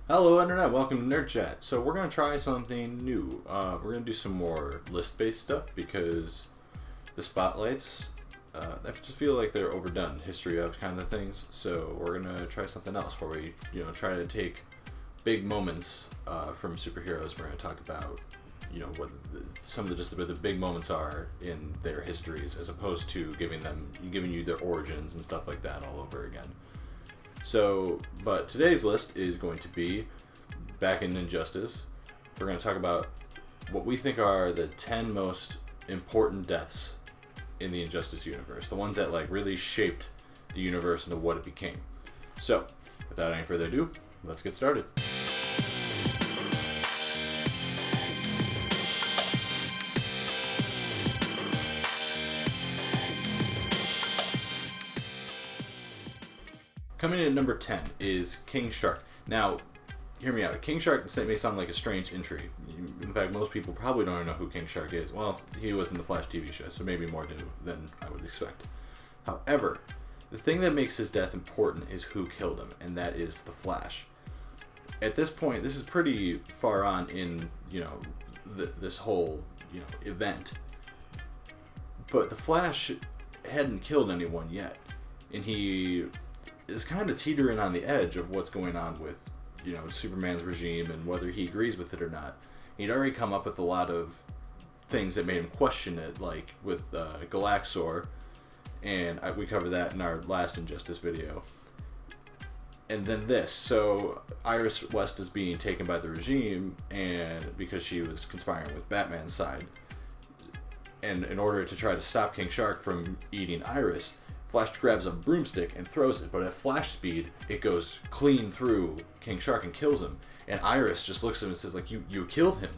Hello Internet, welcome to NerdChat. So we're going to try something new. We're going to do some more list-based stuff because the spotlights, I just feel like they're overdone, history of kind of things. So we're going to try something else where we, try to take big moments from superheroes. We're going to talk about, what some of the big moments are in their histories, as opposed to giving you their origins and stuff like that all over again. So, but today's list is going to be back in Injustice. We're going to talk about what we think are the 10 most important deaths in the Injustice universe. The ones that really shaped the universe into what it became. So, without any further ado, let's get started. Coming in at number 10 is King Shark. Now, hear me out. King Shark may sound like a strange entry. In fact, most people probably don't even know who King Shark is. Well, he was in the Flash TV show, so maybe more than I would expect. However, the thing that makes his death important is who killed him, and that is the Flash. At this point, this is pretty far on in, this whole, event. But the Flash hadn't killed anyone yet, and he is kind of teetering on the edge of what's going on with, Superman's regime and whether he agrees with it or not. He'd already come up with a lot of things that made him question it, like with Galaxor, and we covered that in our last Injustice video. And then this, so Iris West is being taken by the regime, and because she was conspiring with Batman's side, and in order to try to stop King Shark from eating Iris, Flash grabs a broomstick and throws it, but at Flash speed, it goes clean through King Shark and kills him. And Iris just looks at him and says, you killed him.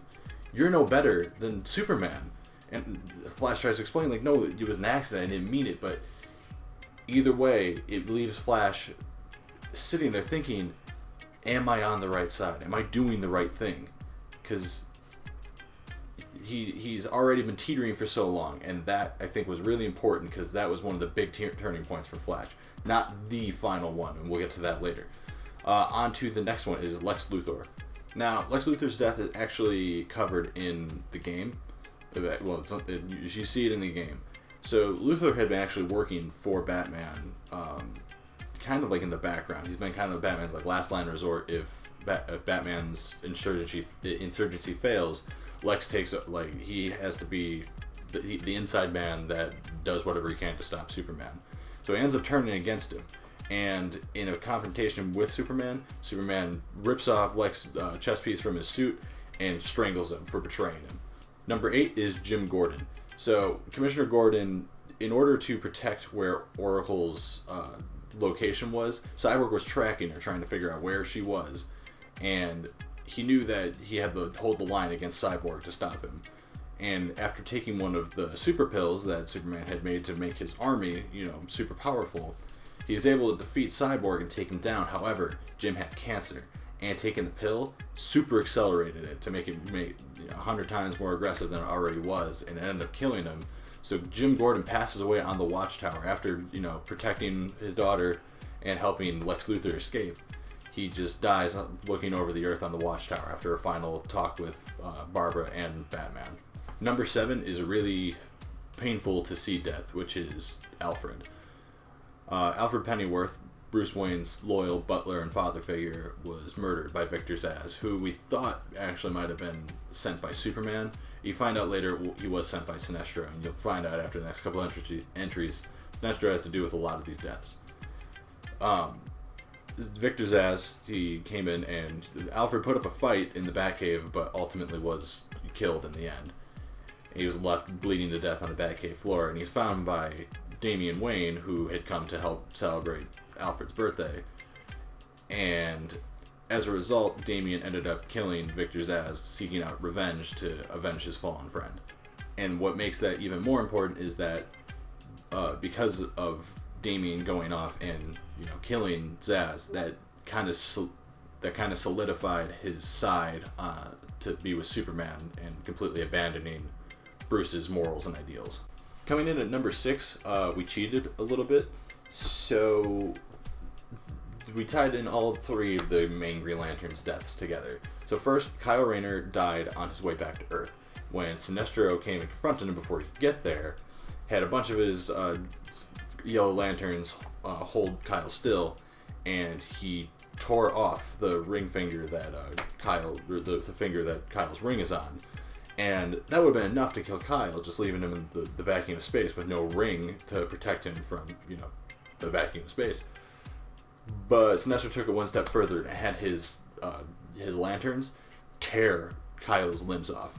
You're no better than Superman. And Flash tries to explain, no, it was an accident, I didn't mean it. But either way, it leaves Flash sitting there thinking, am I on the right side? Am I doing the right thing? Because he's already been teetering for so long, and that I think was really important because that was one of the big turning points for Flash. Not the final one, and we'll get to that later. On to the next one is Lex Luthor. Now, Lex Luthor's death is actually covered in the game. Well, you see it in the game. So Luthor had been actually working for Batman, kind of in the background. He's been kind of Batman's last line resort if Batman's insurgency fails. Lex takes he has to be the inside man that does whatever he can to stop Superman. So he ends up turning against him, and in a confrontation with Superman rips off Lex's chest piece from his suit and strangles him for betraying him. Number 8 is Jim Gordon. So Commissioner Gordon, in order to protect where Oracle's location was, Cyborg was tracking her, trying to figure out where she was, and he knew that he had to hold the line against Cyborg to stop him. And after taking one of the super pills that Superman had made to make his army, super powerful, he was able to defeat Cyborg and take him down. However, Jim had cancer, and taking the pill super accelerated it to make it 100 times more aggressive than it already was, and it ended up killing him. So Jim Gordon passes away on the Watchtower after, protecting his daughter and helping Lex Luthor escape. He just dies looking over the earth on the Watchtower after a final talk with Barbara and Batman. Number 7 is a really painful to see death, which is Alfred. Alfred Pennyworth, Bruce Wayne's loyal butler and father figure, was murdered by Victor Zsasz, who we thought actually might have been sent by Superman. You find out later he was sent by Sinestro, and you'll find out after the next couple entries, Sinestro has to do with a lot of these deaths. Victor Zsasz, he came in and Alfred put up a fight in the Batcave, but ultimately was killed in the end. He was left bleeding to death on the Batcave floor, and he's found by Damian Wayne, who had come to help celebrate Alfred's birthday. And as a result, Damian ended up killing Victor Zsasz, seeking out revenge to avenge his fallen friend. And what makes that even more important is that because of Damian going off and killing Zsasz, that kind of solidified his side to be with Superman and completely abandoning Bruce's morals and ideals. Coming in at number 6, we cheated a little bit. So we tied in all three of the main Green Lantern's deaths together. So first, Kyle Rayner died on his way back to Earth. When Sinestro came and confronted him before he could get there, had a bunch of his Yellow Lanterns hold Kyle still, and he tore off the ring finger that the finger that Kyle's ring is on. And that would have been enough to kill Kyle, just leaving him in the vacuum of space with no ring to protect him from, the vacuum of space. But Sinestro took it one step further and had his lanterns tear Kyle's limbs off.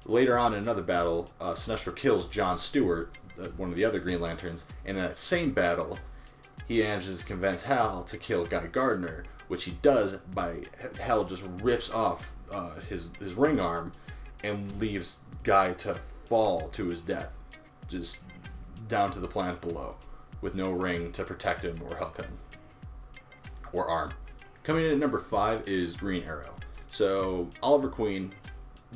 Later on in another battle, Sinestro kills John Stewart, one of the other Green Lanterns, and in that same battle, he manages to convince Hal to kill Guy Gardner, which he does by Hal just rips off his ring arm and leaves Guy to fall to his death, just down to the planet below, with no ring to protect him or help him, or arm. Coming in at number 5 is Green Arrow. So Oliver Queen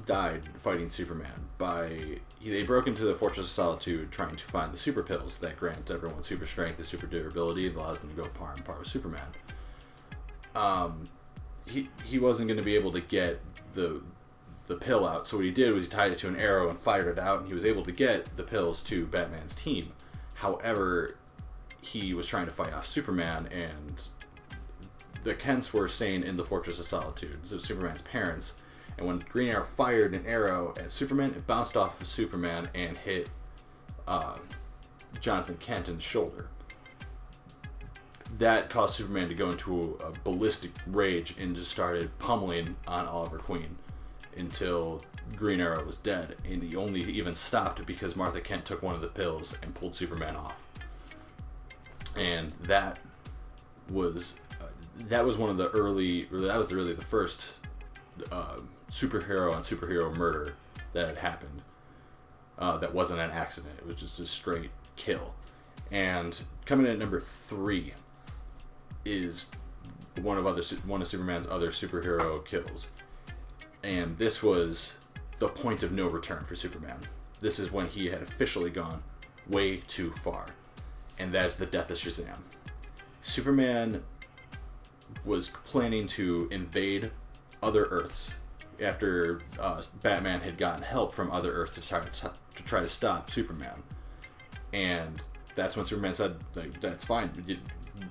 died fighting Superman they broke into the Fortress of Solitude trying to find the super pills that grant everyone super strength and super durability and allows them to go par and par with Superman. He wasn't going to be able to get the pill out, so what he did was he tied it to an arrow and fired it out, and he was able to get the pills to Batman's team. However, he was trying to fight off Superman, and the Kents were staying in the Fortress of Solitude, so Superman's parents. And when Green Arrow fired an arrow at Superman, it bounced off of Superman and hit Jonathan Kent in the shoulder. That caused Superman to go into a ballistic rage and just started pummeling on Oliver Queen until Green Arrow was dead. And he only even stopped because Martha Kent took one of the pills and pulled Superman off. And that was one of the early, or that was really the first superhero on superhero murder that had happened. That wasn't an accident. It was just a straight kill. And coming in at number 3 is one of Superman's other superhero kills. And this was the point of no return for Superman. This is when he had officially gone way too far. And that's the death of Shazam. Superman was planning to invade other Earths after Batman had gotten help from other Earths to try to stop Superman. And that's when Superman said, like, that's fine.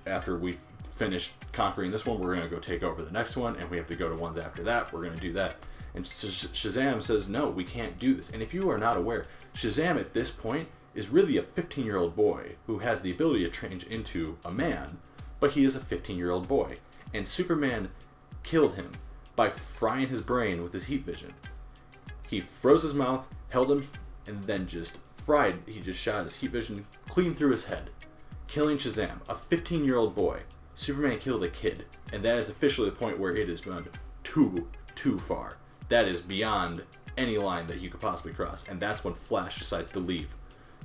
After we've finished conquering this one, we're going to go take over the next one, and we have to go to ones after that. We're going to do that. And Shazam says, no, we can't do this. And if you are not aware, Shazam at this point is really a 15-year-old boy who has the ability to change into a man, but he is a 15-year-old boy. And Superman killed him by frying his brain with his heat vision. He froze his mouth, held him, and then just he just shot his heat vision clean through his head, killing Shazam, a 15-year-old boy. Superman killed a kid, and that is officially the point where it has gone too far. That is beyond any line that you could possibly cross, and that's when Flash decides to leave.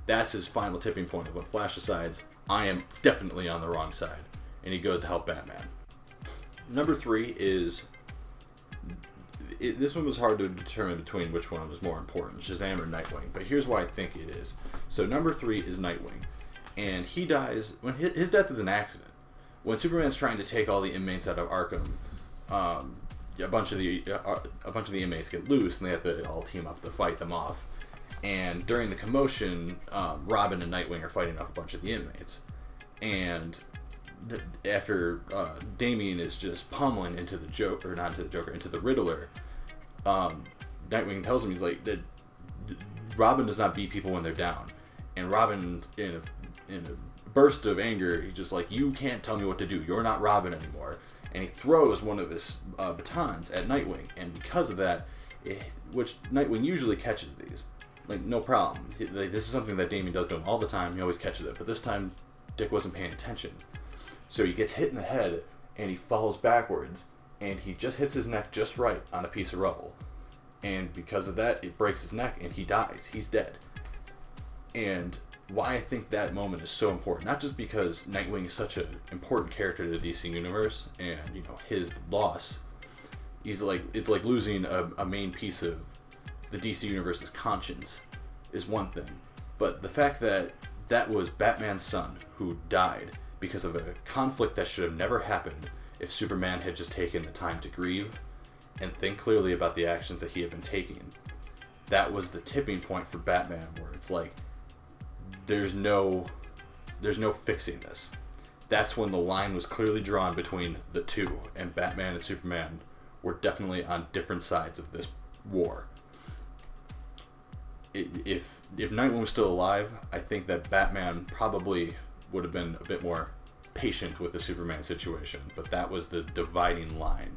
That's his final tipping point, when Flash decides, I am definitely on the wrong side, and he goes to help Batman. Number 3 is... this one was hard to determine between which one was more important, Shazam or Nightwing, but here's why I think it is. So number 3 is Nightwing, and he dies when his death is an accident. When Superman's trying to take all the inmates out of Arkham, a bunch of the inmates get loose, and they have to all team up to fight them off. And during the commotion, Robin and Nightwing are fighting off a bunch of the inmates, and after Damian is just pummeling into the Riddler, Nightwing tells him, he's like, that Robin does not beat people when they're down. And Robin, in a burst of anger, he's just like, you can't tell me what to do. You're not Robin anymore. And he throws one of his batons at Nightwing. And because of that, which Nightwing usually catches these, like, no problem. This is something that Damian does to him all the time. He always catches it. But this time, Dick wasn't paying attention. So he gets hit in the head, and he falls backwards, and he just hits his neck just right on a piece of rubble. And because of that, it breaks his neck, and he dies. He's dead. And why I think that moment is so important, not just because Nightwing is such an important character to the DC Universe, and, you know, his loss, it's like losing a main piece of the DC Universe's conscience is one thing. But the fact that that was Batman's son who died because of a conflict that should have never happened if Superman had just taken the time to grieve and think clearly about the actions that he had been taking. That was the tipping point for Batman, where it's like, there's no fixing this. That's when the line was clearly drawn between the two, and Batman and Superman were definitely on different sides of this war. If Nightwing was still alive, I think that Batman probably would have been a bit more patient with the Superman situation, but that was the dividing line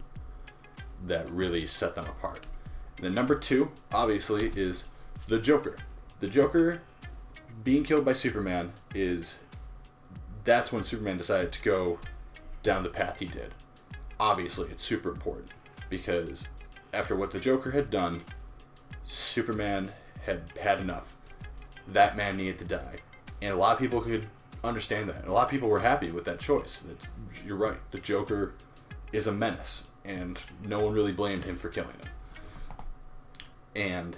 that really set them apart. And then number 2, obviously, is the Joker. The Joker being killed by Superman that's when Superman decided to go down the path he did. Obviously, it's super important, because after what the Joker had done, Superman had had enough. That man needed to die. And a lot of people could understand that. And a lot of people were happy with that choice. You're right. The Joker is a menace, and no one really blamed him for killing him.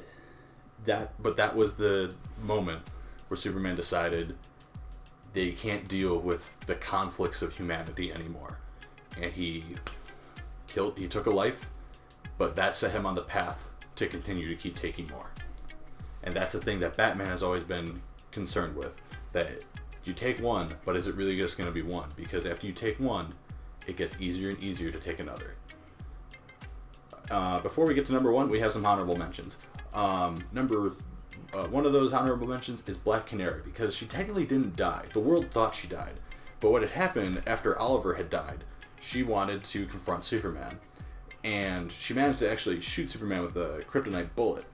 But that was the moment where Superman decided they can't deal with the conflicts of humanity anymore. And he took a life, but that set him on the path to continue to keep taking more. And that's the thing that Batman has always been concerned with, that you take one, but is it really just going to be one? Because after you take one, it gets easier and easier to take another. Before we get to number 1, we have some honorable mentions. One of those honorable mentions is Black Canary, because she technically didn't die. The world thought she died. But what had happened after Oliver had died, she wanted to confront Superman. And she managed to actually shoot Superman with a kryptonite bullet.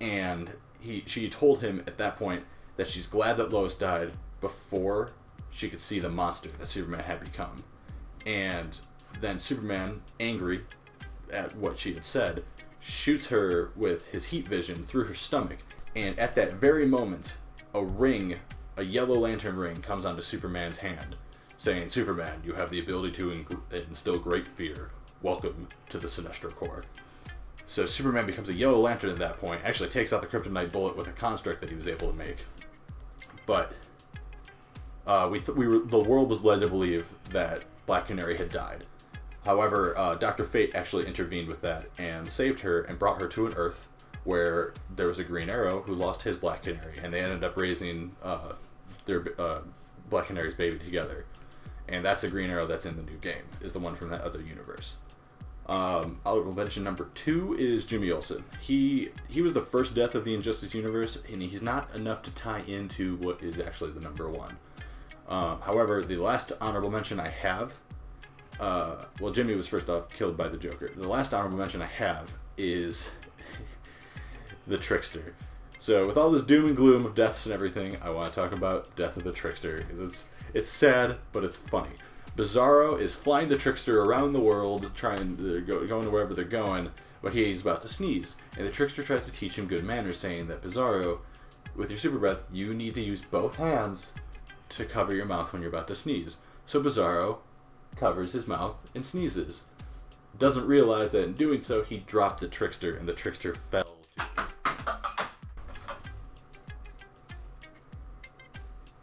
And she told him at that point that she's glad that Lois died before she could see the monster that Superman had become. And then Superman, angry at what she had said, shoots her with his heat vision through her stomach. And at that very moment, a yellow lantern ring comes onto Superman's hand, saying, "Superman, you have the ability to instill great fear. Welcome to the Sinestro Corps." So Superman becomes a yellow lantern at that point, actually takes out the kryptonite bullet with a construct that he was able to make. But the world was led to believe that Black Canary had died. However, Dr. Fate actually intervened with that and saved her and brought her to an Earth where there was a Green Arrow who lost his Black Canary, and they ended up raising their Black Canary's baby together. And that's the Green Arrow that's in the new game, is the one from that other universe. I'll mention number 2 is Jimmy Olsen. He was the first death of the Injustice universe, and he's not enough to tie into what is actually the number 1. However, the last honorable mention I have, Jimmy was first off killed by the Joker. The last honorable mention I have is the Trickster. So with all this doom and gloom of deaths and everything, I want to talk about Death of the Trickster, because it's sad, but it's funny. Bizarro is flying the Trickster around the world, going to wherever they're going, but he's about to sneeze. And the Trickster tries to teach him good manners, saying that, Bizarro, with your super breath, you need to use both hands to cover your mouth when you're about to sneeze. So Bizarro covers his mouth and sneezes. Doesn't realize that in doing so, he dropped the Trickster, and the Trickster fell to his...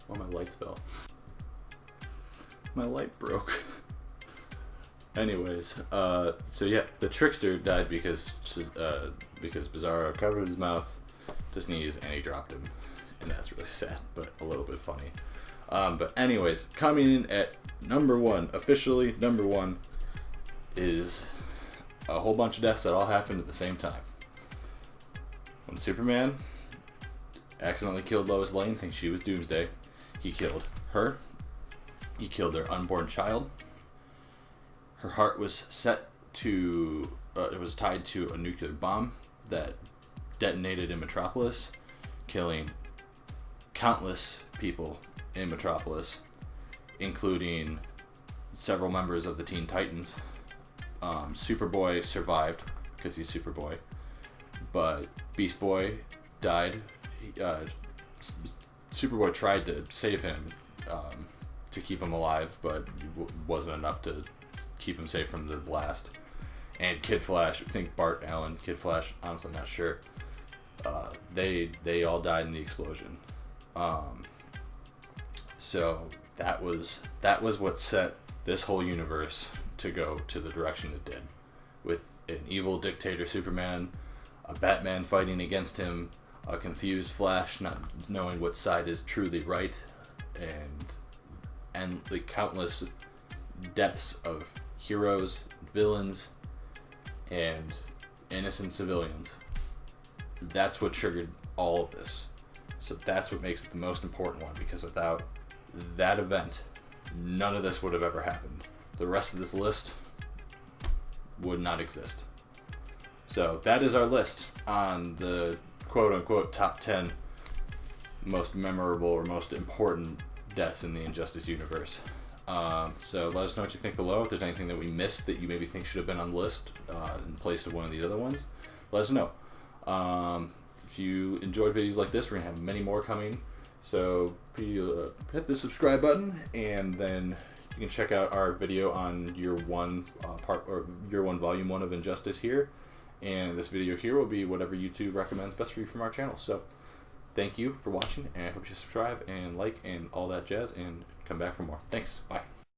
Oh, my lights fell. My light broke. Anyways, so yeah, the Trickster died because Bizarro covered his mouth to sneeze and he dropped him, and that's really sad, but a little bit funny. But anyways, coming in at number 1, officially number 1, is a whole bunch of deaths that all happened at the same time. When Superman accidentally killed Lois Lane, thinks she was Doomsday, he killed her. He killed their unborn child. Her heart was it was tied to a nuclear bomb that detonated in Metropolis, killing countless people in Metropolis, including several members of the Teen Titans. Superboy survived because he's Superboy, but Beast Boy died. Superboy tried to save him to keep him alive, but it wasn't enough to keep him safe from the blast. And Kid Flash, I think Bart Allen, Kid Flash, honestly not sure. They all died in the explosion. So that was what set this whole universe to go to the direction it did, with an evil dictator Superman, a Batman fighting against him, a confused Flash not knowing what side is truly right, and the countless deaths of heroes, villains, and innocent civilians. That's what triggered all of this. So that's what makes it the most important one, because without that event, none of this would have ever happened. The rest of this list would not exist. So that is our list on the quote-unquote top 10 most memorable or most important deaths in the Injustice universe. So let us know what you think below. If there's anything that we missed that you maybe think should have been on the list in place of one of these other ones, let us know. If you enjoyed videos like this, we're going to have many more coming. So hit the subscribe button, and then you can check out our video on year 1 year 1 volume 1 of Injustice here. And this video here will be whatever YouTube recommends best for you from our channel. So thank you for watching, and I hope you subscribe and like and all that jazz, and come back for more. Thanks. Bye.